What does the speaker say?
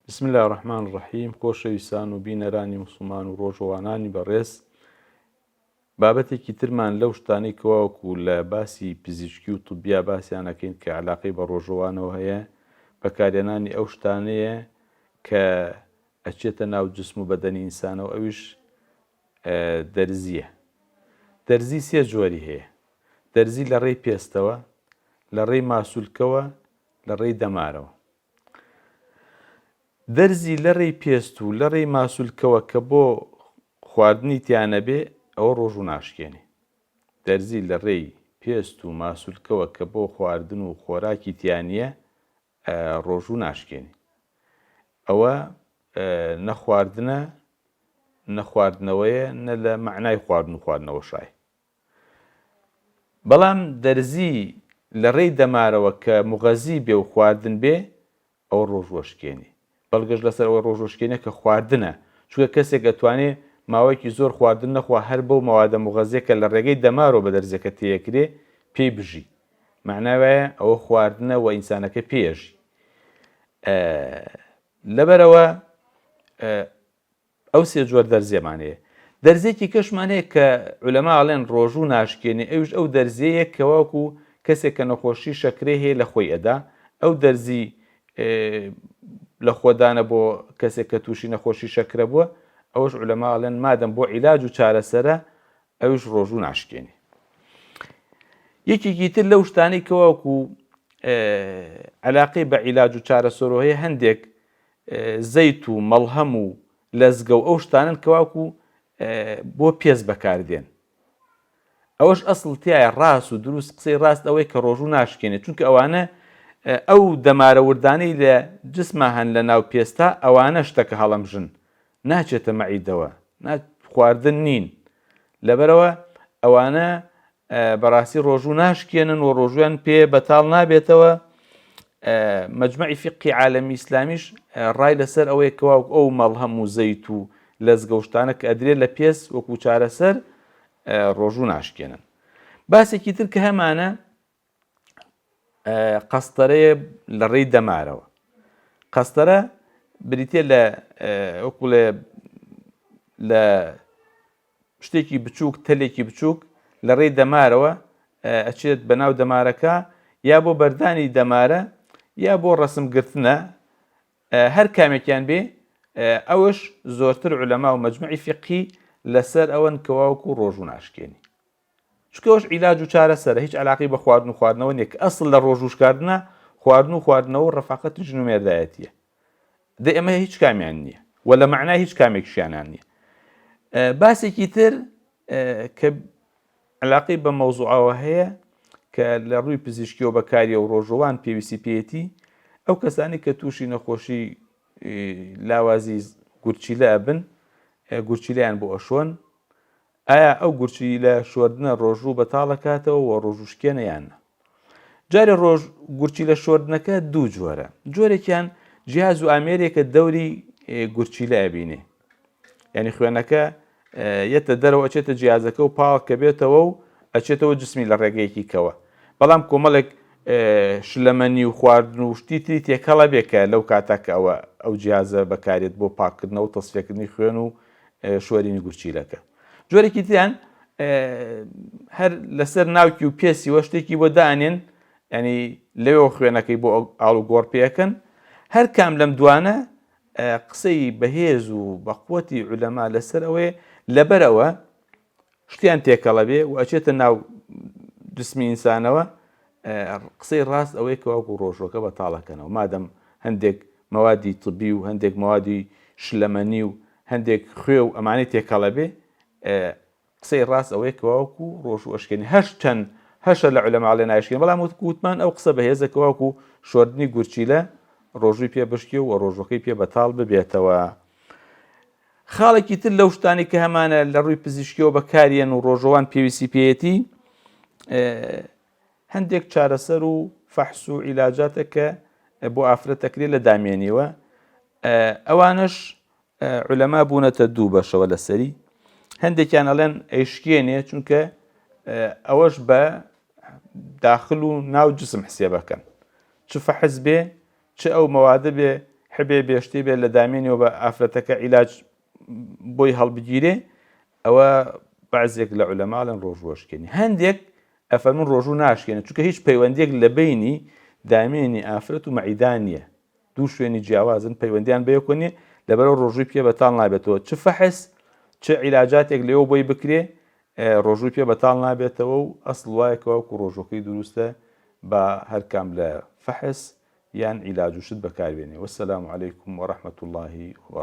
بسم الله الرحمن الرحیم خۆشەویستان و بینەرانی موسڵمان و ڕۆژەوانانی بەڕێز بابەتێکی ترمان لەو شتانەی کەواوەکو لە باسی پزیشکی و توبیا باسییانەکەین کە علاقەی بە ڕۆژەوانەوە هەیە بەکارهێنانی ئەو شتانەیە کە ئەچێتە ناو جسم و بەدەنی ئینسانەوە ئەویش دەرزیە. دەرزی سێ جۆری هەیە: دەرزی لە ڕێی پێستەوە، لە ڕێی ماسوولکەوە، لە ڕێی دەمارەوە. دەرزی لە ڕێی پێست و لە ڕێی ماسوولکەوە کە بۆ خواردنی تیانە بێ ئەوە ڕۆژ و ناشکێنێ. دەرزی لە ڕێی پێست و ماسوولکەوە کە بۆ خواردن و خۆراکی تیانە ڕۆژ و ناشکێنێ. ئەوە نەخواردنە، نەخواردنەوەیە، نە لە معنای خواردن و خواردنەوە شای. بەڵام دەرزی لە ڕێی دەمارەوە کە مغەزی بێ و خواردن بێ ئەوە ڕۆژ وەشکێنێ. بەڵگەش لەسەر ئەوە ڕۆژوەشکێنە کە خواردنە، چونکە کەسێک دەتوانێت ماوەیەکی زۆر خواردن نەخوا هەر بەو مەوادە مغەزیەکە لە ڕێگەی دەمارەوە بە دەرزەکە تێیەکرێ پێی بژی. معناوایە ئەوە خواردنە و ئینسانەکە پێژی. لەبەرەوە ئەو سێ جۆر دەرزێمانەیە. دەرزێکی کەشمان هەیە کە عولەما ئەڵێن ڕۆژ و ناشکێنێ، ئەوش ئەو دەرزەیە کە واوەکو کەسێک کە نەخۆشی شەکرێ هەیە لە خۆی ئەدا، ئەو دەرزی لە خۆدانە بۆ کەسێک کە تووشی نەخۆشی شەکرە بووە، ئەوش عولەما ئەڵێن مادەم بۆ عیلاج و چارەسەرە ئەوش ڕۆژ و ناشکێنێ. یەکێکی تر لەو شتانەی کە واوەکو عەلاقەی بە عیلاج و چارەسەرەوە هەیە، هەندێک زەیت و مەڵهەم و لەزگە و ئەو شتانن کە واوەکو بۆ پێست بەکاردێن. ئەوەش ئەسڵ تایە ڕاست و دروست، قسەی ڕاست ئەوەی کە ڕۆژ و ناشکێنێت، چونکە ئەوانە ئەو دەمارە وردانەی لە جسمە هەن لە ناو پێستا، ئەوانە شتەکە هەڵەمژن ناچێتە مەعیدەوە، خواردن نین. لەبەرەوە ئەوانە بەڕاستی ڕۆژ و ناشکێنن و ڕۆژویان پێ بەتاڵ نابێتەوە. مەجمەعی فیقی عالەمی ئیسلامیش ڕای لەسەر ئەوەیە کە ئەو مەڵهەم و زەیت و لەزگە و شتانە کە ئەدرێت لە پێست وەکو چارەسەر ڕۆژ و ناشکێنن. باسێکی تر کە هەمانە قەستەرەیە لە ڕێی دەمارەوە. قەستەرە بریتێ لە وەکوڵێ لە شتێکی بچووک، تەلێکی بچووک لە ڕێی دەمارەوە ئەچێت بەناو دەمارەکە، یا بۆ بەردانی دەمارە یا بۆ ڕەسمگرتنە، هەر کامێکیان بێ. ئەوش زۆرتر عولەما و مەجمەعی فیقی لەسەر ئەوەن کە واوەکو ڕۆژ و ناشکێنی، چونکە ئەوش عیلاج و چارەسەرە، هیچ عەلاقەی بە خواردن و خواردنەوە نییە، کە ئەسڵ لە ڕۆژوشکاردنە خواردن و خواردنەوە ڕەفاقەت و ژنومێردایەتیە. دە ئەمە هیچ کامیان نییە و لە معنای هیچ کامێکیشیانان نییە. باسێکی تر کە عەلاقەی بە مەوزوعەوە هەیە کە لە ڕووی پزیشکیەوە بەکاریە و ڕۆژەوان پێویستی پێیەتی، ئەو کەسانی کە تووشی نەخۆشی لاوازی گورچیلە ئەبن، گورچیلەیان بۆ ئەشۆن، ئایا ئەو گورچیلە شۆردنە ڕۆژوو بەتاڵەکاتەوە و ڕۆژوشکێنە یانە؟ جارێ گورچیلە شۆردنەکە دوو جۆرە. جۆرێکیان جیاز و ئامێرێکە دەوری گورچیلە ئەبینێ، یعنی خوێنەکە یەتە دەرەوە ئەچێتە جیازەکە و پاڵ کە بێتەوە و ئەچێتەوە جسمی لە ڕێگەیەکی کەوە. بەڵام کۆمەڵێک شلەمەنی و خواردن و شتی تری تێکەڵە بێکە لەو کاتاکە ئەو جیازە بەکارێت بۆ پاکردنەوە و تەسفیەکردنی خوێن و شۆرینی گورچیلەکە. جۆرێکی تریان هەر لەسەر ناوکی و پێسی وە شتێکی بۆ دانێن، ینی لەوێ خوێنەکەی بۆ ئاڵ و گۆڕ پێەکەن. هەر کام لەم دوانە قسەی بەهێز و بەقوەتی عولەما لەسەر ئەوەیە لەبەرەوە شتیان تێکەڵە بێ و ئەچێتە ناو جسمی ئینسانەوە، قسەی ڕاست ئەوەیە کە وەکو ڕۆژۆکە بەتاڵەکەنەوە، مادەم هەندێک مەوادی طبی و هەندێک مەوادی شلەمەنی و هەندێک خوێ و ئەمانەی تێکەڵە بێ، قسەی ڕاست ئەوەیە کە وەکو ڕۆژ و ئەشکێنی چەند هەشە لە عولەما لێ ناشکێن. بەڵام وتمان ئەو قسە بەهێزە کە وەکو شۆردنی گورچیلە ڕۆژووی پێ بشکێ و ڕۆژەکەی پێ بەتاڵ ببێتەوە. خاڵێکی تر لەو شتانی کە هەمانە لە ڕووی پزیشکیەوە بەکارێن و ڕۆژەوان پێویستی پێیەتی، هەندێک چارەسەر و فەحس و عیلاجاتە کە بۆ ئافرەتەکرێ لە دامێنیەوە. ئەوانش عولەما بوونەتە دوو بەشەوە لەسەری. هەندێکیان ئەڵێن ئەیشکێنێ، چونکە ئەوەش بە داخل و ناو جسم حسێبەکەن، چ فەحس بێ چ ئەو مەوادە بێ حبێ بێشتی بێت لە دامێنەوە بە ئافرەتەکە عیلاج بۆی هەڵبگیرێ ئەوە بەعزێک لە عولەماڵن ڕۆژوەشکێنی هەندێک ئەفەرمون ڕۆژوو ناشکێنێت چونکە هیچ پەیوەندێک لە بینی دامێنی ئافرەت و مەعیدان نییە دوو شوێنی جیاوازن پەیوەندیان بەیەکۆنێ لەبەرەوە ڕۆژووی پێ بەتاڵ نابێتەوە چ فەحس چ عیلاجاتێک لێەوە بۆی بکرێ ڕۆژووی پێ بەتاڵ نابێتەوە و ئەسڵ وایەکەوەکو ڕۆژۆکەی دروستە بە هەرکام لە فەحس یان عیلاج و شت بەکاربێنێ وەسەلام عەلەیکوم وەڕەحمەتوڵڵاهی وبەرەکاتوه